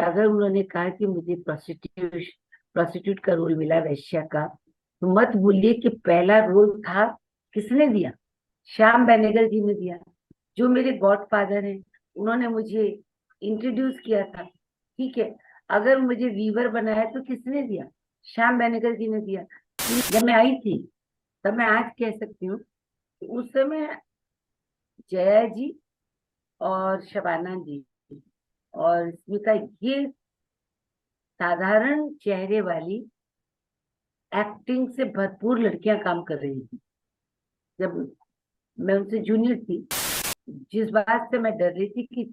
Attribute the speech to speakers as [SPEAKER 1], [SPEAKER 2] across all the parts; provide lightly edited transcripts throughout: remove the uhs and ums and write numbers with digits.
[SPEAKER 1] अगर उन्होंने कहा कि मुझे प्रोस्टिट्यूट का रोल मिला, वेश्या का, तो मत भूलिए कि पहला रोल था, किसने दिया? श्याम बेनेगल जी ने दिया, जो मेरे गॉडफादर हैं। उन्होंने मुझे इंट्रोड्यूस किया था। ठीक है। अगर मुझे वीवर बनाया तो किसने दिया? श्याम बेनेगल जी ने दिया। जब मैं आई थी, तब मैं आज कह सकती हूँ कि उस समय जया जी और शबाना जी और स्मिता, ये साधारण चेहरे वाली एक्टिंग से भरपूर लड़कियां काम कर रही थी। जब मैं उनसे जूनियर थी, जिस बात से मैं डर रही थी कि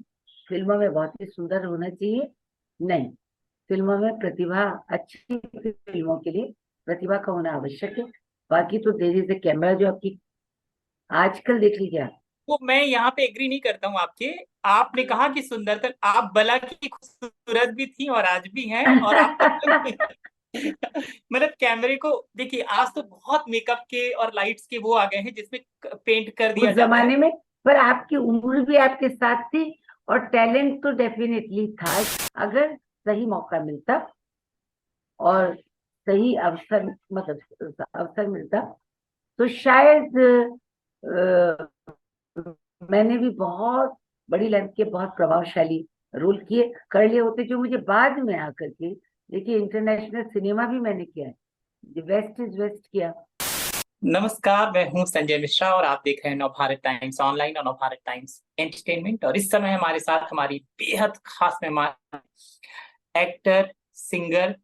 [SPEAKER 1] फिल्मों में बहुत ही सुंदर होना चाहिए, नहीं, फिल्मों में प्रतिभा, अच्छी फिल्मों के लिए प्रतिभा का होना आवश्यक है। बाकी तो देर इज ए कैमरा, जो आपकी आजकल देख लीजिए आप।
[SPEAKER 2] तो मैं यहाँ पे एग्री नहीं करता हूँ आपके। आपने कहा कि सुंदरता, आप बला की खूबसूरत भी थी और आज भी हैं, और आप मतलब कैमरे को देखिए, आज तो बहुत मेकअप के और लाइट्स के वो आ गए हैं जिसमें पेंट कर
[SPEAKER 1] उस
[SPEAKER 2] दिया जाता है।
[SPEAKER 1] जमाने में, पर आपकी उम्र भी आपके साथ थी और टैलेंट तो डेफिनेटली था। अगर सही मौका मिलता और सही अवसर, मतलब अवसर मिलता, तो शायद मैंने भी बहुत बड़ी लेंथ के बहुत प्रभावशाली रोल किए कर लिए होते, जो मुझे बाद में आकर के, देखिए, इंटरनेशनल सिनेमा भी मैंने किया है, वेस्ट इज वेस्ट किया।
[SPEAKER 2] नमस्कार, मैं हूं संजय मिश्रा और आप देख रहे हैं नवभारत टाइम्स ऑनलाइन और नवभारत टाइम्स एंटरटेनमेंट। और इस समय हमारे साथ हमारी बेहद खास मेहमान, एक्टर, सिंगर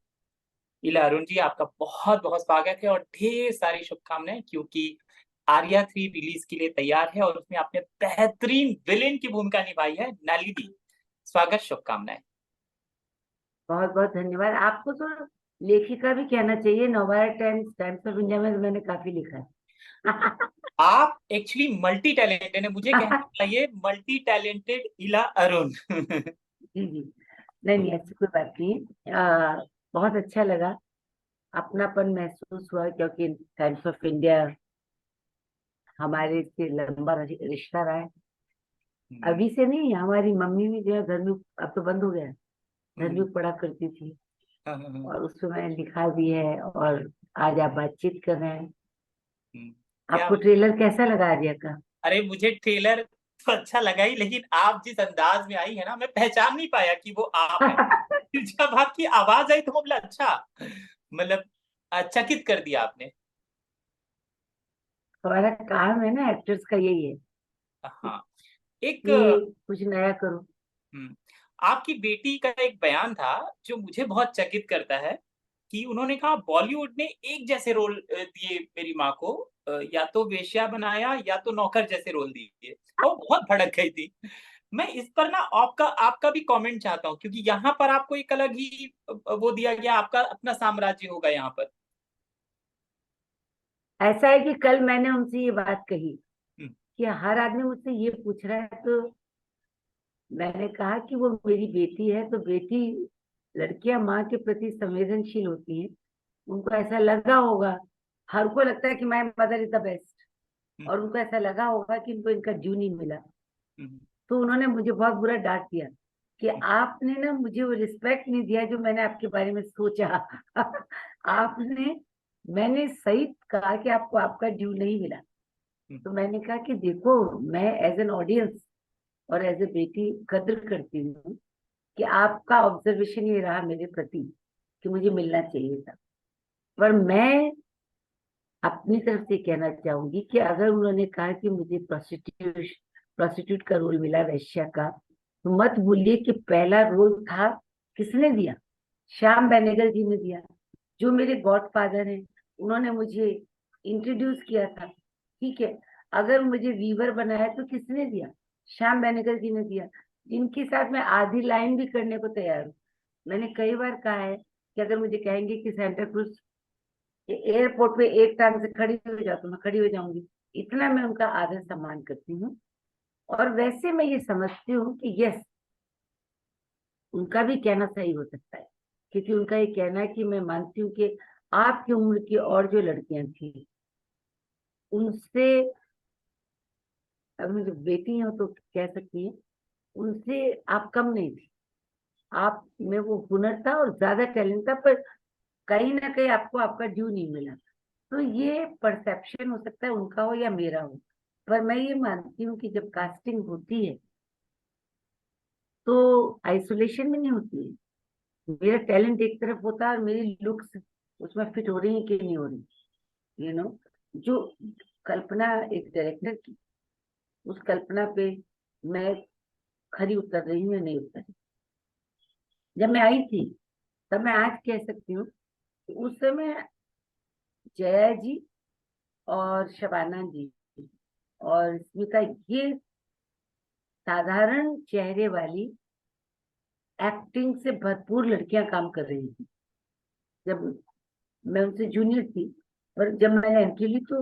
[SPEAKER 2] इला अरुण जी। आपका बहुत बहुत स्वागत है और ढेर सारी शुभकामनाएं, क्योंकि आर्या 3 रिलीज के लिए तैयार है और उसमें आपने बेहतरीन विलेन की भूमिका निभाई है, नलिनी। स्वागत, शुभकामनाएं।
[SPEAKER 1] बहुत बहुत धन्यवाद। आपको तो लेखिका भी कहना चाहिए, Navbharat times, times of India में तो मैंने काफी लिखा है।
[SPEAKER 2] आप एक्चुअली मल्टी टैलेंटेड है, मुझे कहना चाहिए मल्टी टैलेंटेड इला अरुण।
[SPEAKER 1] जी जी। नहीं नहीं, ऐसी कोई बात नहीं। बहुत अच्छा लगा, अपनापन महसूस हुआ, क्योंकि टाइम्स ऑफ इंडिया हमारे से लंबा रिश्ता रहा है। अभी से नहीं, हमारी मम्मी भी जो है धर्मयुग, अब तो बंद हो गया है, धर्मयुग पढ़ा करती थी, और उसमें मैंने लिखा भी है। और आज आप बातचीत कर रहे हैं।
[SPEAKER 2] क्या?
[SPEAKER 1] आपको ट्रेलर कैसा लगा आर्या का?
[SPEAKER 2] अरे मुझे ट्रेलर तो अच्छा लगा ही, लेकिन आप जिस अंदाज में आई है ना, मैं पहचान नहीं पाया कि वो आप है। फिर जब आपकी आवाज आई तो मैं बोला अच्छा, मतलब चकित कर दिया आपने।
[SPEAKER 1] हमारा काम है ना, एक्टर्स का यही है
[SPEAKER 2] हाँ। एक
[SPEAKER 1] कि कुछ नया करो।
[SPEAKER 2] हम्म, आपकी बेटी का एक बयान था जो मुझे बहुत चकित करता है, कि उन्होंने कहा बॉलीवुड ने एक जैसे रोल दिए मेरी माँ को, या तो वेश्या बनाया या तो नौकर जैसे रोल दिए। वो बहुत भड़क गई थी। मैं इस पर ना आपका आपका भी कमेंट चाहता हूँ, क्योंकि यहाँ पर आपको एक अलग ही वो दिया गया, आपका अपना साम्राज्य होगा यहाँ पर।
[SPEAKER 1] ऐसा है कि कल मैंने उनसे ये बात कही
[SPEAKER 2] हम्म,
[SPEAKER 1] कि हर आदमी मुझसे ये पूछ रहा है, तो मैंने कहा कि वो मेरी बेटी है, तो बेटी, लड़कियां माँ के प्रति संवेदनशील होती हैं। उनको ऐसा लगा होगा, हर को लगता है कि my mother is the best,
[SPEAKER 2] hmm,
[SPEAKER 1] और उनको ऐसा लगा होगा कि इनको इनका ड्यू नहीं मिला।
[SPEAKER 2] हम्म,
[SPEAKER 1] तो उन्होंने मुझे बहुत बुरा डांट दिया कि आपने ना मुझे वो रिस्पेक्ट नहीं दिया जो मैंने आपके बारे में सोचा। आपने, मैंने सही कहा कि आपको आपका ड्यू नहीं मिला।
[SPEAKER 2] हम्म,
[SPEAKER 1] तो मैंने कहा कि देखो, मैं एज एन ऑडियंस और एज ए बेटी कद्र करती हूँ कि आपका ऑब्जर्वेशन ये रहा मेरे प्रति कि मुझे मिलना चाहिए था। पर मैं अपनी तरफ से कहना चाहूंगी कि अगर उन्होंने कहा कि मुझे प्रोस्टिट्यूट का रोल मिला, वेश्या का, तो मत भूलिए कि पहला रोल था, किसने दिया? श्याम बेनेगल जी ने दिया, जो मेरे गॉडफादर हैं। उन्होंने मुझे इंट्रोड्यूस किया था। ठीक है। अगर मुझे वीवर बनाया तो किसने दिया? श्याम बेनेगल जी ने दिया, जिनके साथ मैं आधी लाइन भी करने को तैयार हूँ। मैंने कई बार कहा है कि अगर मुझे कहेंगे कि सेंटा क्रूज एयरपोर्ट पे एक टांग से खड़ी हो जाओ, तो मैं खड़ी हो जाऊंगी। इतना मैं उनका आदर सम्मान करती हूँ। और वैसे मैं ये समझती हूँ कि यस, उनका भी कहना सही हो सकता है, क्योंकि उनका ये कहना है कि मैं मानती हूँ कि आपकी उम्र की और जो लड़कियां थी, उनसे, अब मुझे बेटी हो तो कह सकती है, उनसे आप कम नहीं थी। आप में वो हुनर था और ज्यादा टैलेंट था, पर कहीं ना कहीं आपको आपका ड्यू नहीं मिला। तो ये परसेप्शन हो सकता है उनका हो या मेरा हो, पर मैं ये मानती हूँ कि जब कास्टिंग होती है तो आइसोलेशन में नहीं होती है। मेरा टैलेंट एक तरफ होता है और मेरी लुक्स उसमें फिट हो रही है कि नहीं हो रही, यू नो। जो कल्पना एक डायरेक्टर की, उस कल्पना पे मैं खरी उतर रही हूँ या नहीं उतर रही। जब मैं आई थी तब मैं आज कह सकती हूँ कि उस समय जया जी और शबाना जी और स्मिता, ये साधारण चेहरे वाली एक्टिंग से भरपूर लड़कियां काम कर रही थी जब मैं उनसे जूनियर थी। पर जब मैंने एंट्री ली तो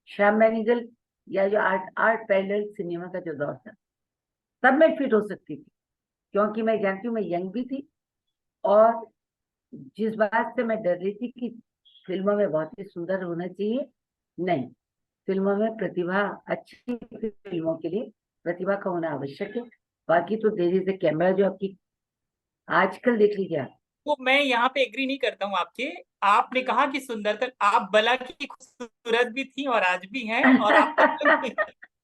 [SPEAKER 1] श्याम बेनेगल या जो आर्ट आर्ट पैरेलल सिनेमा का जो दौर था, तब मैं फिट हो सकती थी, क्योंकि मैं जानती हूँ मैं यंग भी थी। और जिस बात से मैं डर रही थी कि फिल्मों में बहुत ही सुंदर होना चाहिए, नहीं, फिल्मों में प्रतिभा, अच्छी फिल्मों के लिए प्रतिभा का होना आवश्यक है। बाकी तो देर इज ए कैमरा, जो आपकी आजकल देख लीजिए आप।
[SPEAKER 2] तो मैं यहाँ पे एग्री नहीं करता हूँ आपके। आपने कहा कि सुंदरता, आप बला की खूबसूरत भी थी और आज भी हैं, और आप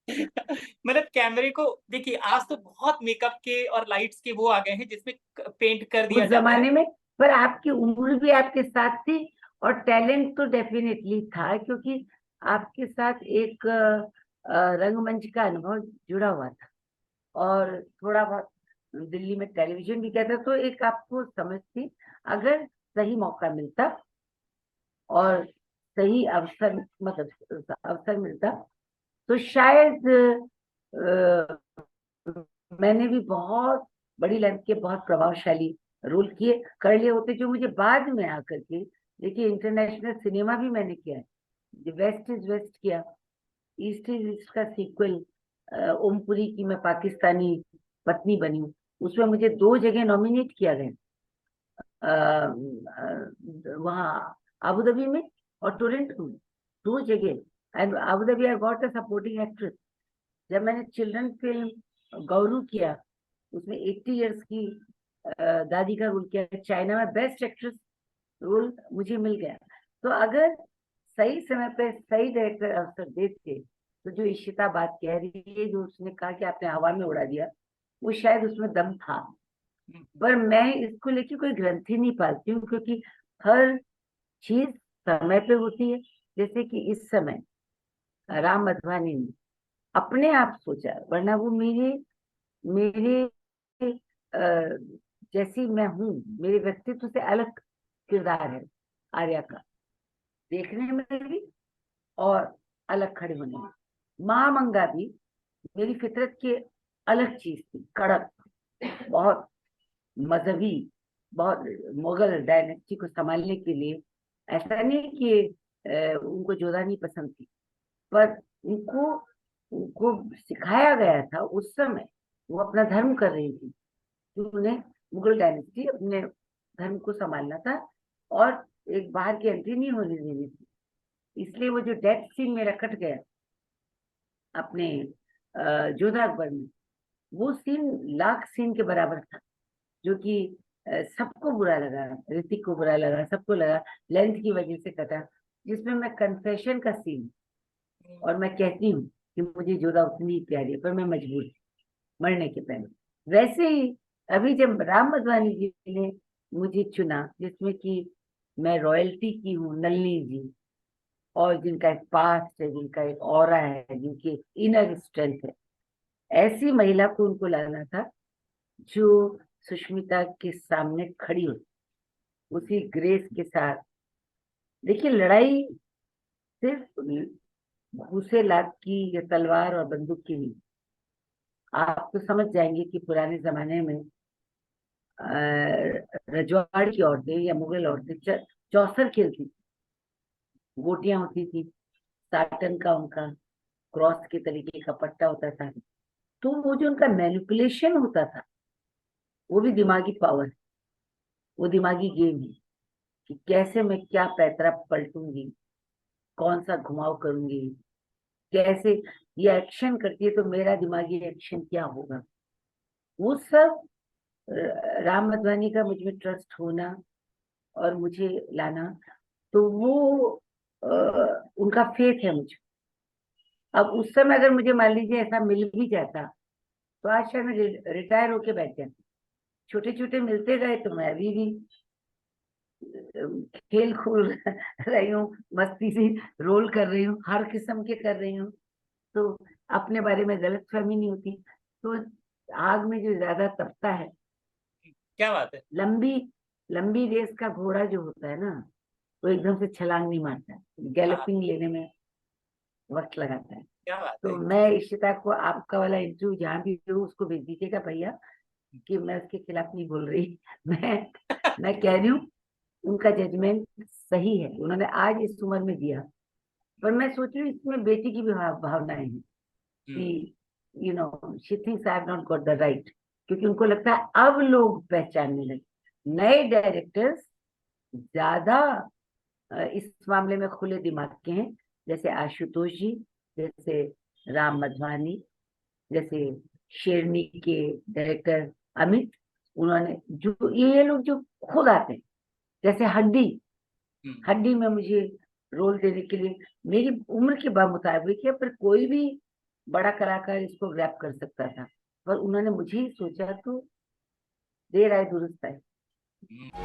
[SPEAKER 2] मतलब कैमरे को देखिए, आज तो बहुत मेकअप के और लाइट्स के वो आ गए हैं जिसमें पेंट कर
[SPEAKER 1] उस
[SPEAKER 2] दिया जाता है।
[SPEAKER 1] जमाने में, पर आपकी उम्र भी आपके साथ थी और टैलेंट तो डेफिनेटली था, क्योंकि आपके साथ एक रंगमंच का अनुभव जुड़ा हुआ था और थोड़ा बहुत दिल्ली में टेलीविजन भी कहता, तो एक आपको समझ थी। अगर सही मौका मिलता और सही अवसर, मतलब अवसर मिलता, तो शायद मैंने भी बहुत बड़ी लेंथ के बहुत प्रभावशाली रोल किए कर लिए होते, जो मुझे बाद में आकर के, देखिए इंटरनेशनल सिनेमा भी मैंने किया है। वेस्ट इज वेस्ट किया, ईस्ट इज ईस्ट का सीक्वल, ओमपुरी की मैं पाकिस्तानी पत्नी बनी हूँ, उसमें मुझे 2 जगह नॉमिनेट किया गया, वहाँ अबू धाबी में और टोरंटो में, 2 जगह। And Abu Dhabi I got a supporting actress. जब मैंने चिल्ड्रन फिल्म गौरू किया, उसमें 80 इयर्स की दादी का रोल किया, चाइना में बेस्ट एक्ट्रेस रोल मुझे मिल गया। तो अगर सही समय पे सही डायरेक्टर अवसर देते, तो जो इशिता बात कह रही है, जो उसने कहा कि आपने हवा में उड़ा दिया, वो शायद उसमें दम था। पर मैं इसको लेके कोई ग्रंथि नहीं पालती हूँ, क्योंकि हर चीज समय पे होती है। जैसे कि इस समय राम मधवानी ने अपने आप सोचा, वरना वो मेरे मेरे अ, जैसी मैं हूँ, मेरे व्यक्तित्व से अलग किरदार है आर्या का, देखने में भी और अलग खड़े होने में। माँ मंगा भी मेरी फितरत की अलग चीज थी, कड़क, बहुत मजहबी, बहुत मुगल डायनेस्टी को संभालने के लिए। ऐसा नहीं कि उनको जोधा नहीं पसंद थी, पर उनको उनको सिखाया गया था उस समय, वो अपना धर्म कर रही थी कि उन्हें मुगल डायनेस्टी अपने धर्म को संभालना था और एक बाहर की एंट्री नहीं होने देनी थी। इसलिए वो जो डेथ सीन मेरा कट गया अपने जोधा अकबर में, वो सीन लाख सीन के बराबर था, जो कि सबको बुरा लगा, ऋतिक को बुरा लगा, सबको लगा लेंथ की वजह से कटा, जिसमें मैं कन्फेशन का सीन, और मैं कहती हूँ कि मुझे जोधा उतनी ही प्यारी है, पर मैं मजबूर थी मरने के पहले। वैसे ही अभी जब राम मधवानी जी ने मुझे चुना, जिसमें कि मैं रॉयल्टी की हूँ, नलिनी जी, और जिनका एक पास्ट है, जिनका एक ऑरा है, जिनकी इनर स्ट्रेंथ है, ऐसी महिला को उनको लाना था जो सुष्मिता के सामने खड़ी हो, उसी ग्रेस के साथ। देखिए, लड़ाई सिर्फ घूसे लात की या तलवार और बंदूक की नहीं। आप तो समझ जाएंगे कि पुराने जमाने में रजवाड़ की औरतें या मुगल औरतें चौसर खेलती, गोटियां होती थी, साटन का उनका क्रॉस के तरीके का पट्टा होता था, तो वो जो उनका मैनिपुलेशन होता था, वो भी दिमागी पावर, वो दिमागी गेम है कि कैसे मैं क्या पैतरा पलटूंगी, कौन सा घुमाव करूंगी, कैसे ये एक्शन करती है तो मेरा दिमागी एक्शन क्या होगा, वो सब राम मधवानी का मुझ में ट्रस्ट होना और मुझे लाना, तो वो उनका फेथ है मुझे। अब उस समय अगर मुझे मान लीजिए ऐसा मिल भी जाता, तो आज शायद मैं रिटायर होके बैठ जाती। छोटे छोटे मिलते गए तो मैं अभी भी खेल खूल रही हूँ, मस्ती से रोल कर रही हूँ, हर किस्म के कर रही हूँ। तो अपने बारे में गलतफहमी नहीं होती। तो आग में जो ज्यादा तपता है,
[SPEAKER 2] क्या बात है,
[SPEAKER 1] लंबी लंबी रेस का घोड़ा जो होता है ना, वो एकदम से छलांग नहीं मारता है,
[SPEAKER 2] हाँ,
[SPEAKER 1] गैलपिंग लेने में वक्त लगाता है।
[SPEAKER 2] क्या बात
[SPEAKER 1] तो
[SPEAKER 2] है।
[SPEAKER 1] मैं इशिता को आपका वाला इंटरव्यू जहाँ भी हो उसको भेज दीजिएगा भैया, कि मैं उसके खिलाफ नहीं बोल रही। मैं कह रही हूँ उनका जजमेंट सही है, उन्होंने आज इस उम्र में दिया। पर मैं सोच रही हूँ इसमें बेटी की भी भावनाएं हैं
[SPEAKER 2] हम्म,
[SPEAKER 1] कि she thinks I have not got the right, क्योंकि उनको लगता है अब लोग पहचानने लगे, नए डायरेक्टर्स ज्यादा इस मामले में खुले दिमाग के हैं, जैसे आशुतोष जी, जैसे राम मधवानी, जैसे शेरनी के डायरेक्टर अमित। उन्होंने जो ये लोग जो खुद आते हैं, जैसे हड्डी
[SPEAKER 2] हम्म,
[SPEAKER 1] हड्डी में मुझे रोल देने के लिए मेरी उम्र के मुताबिक है, पर कोई भी बड़ा कलाकार इसको ग्रैब कर सकता था, पर उन्होंने मुझे ही सोचा, तो देर आए दुरुस्त आए।
[SPEAKER 2] हम्म।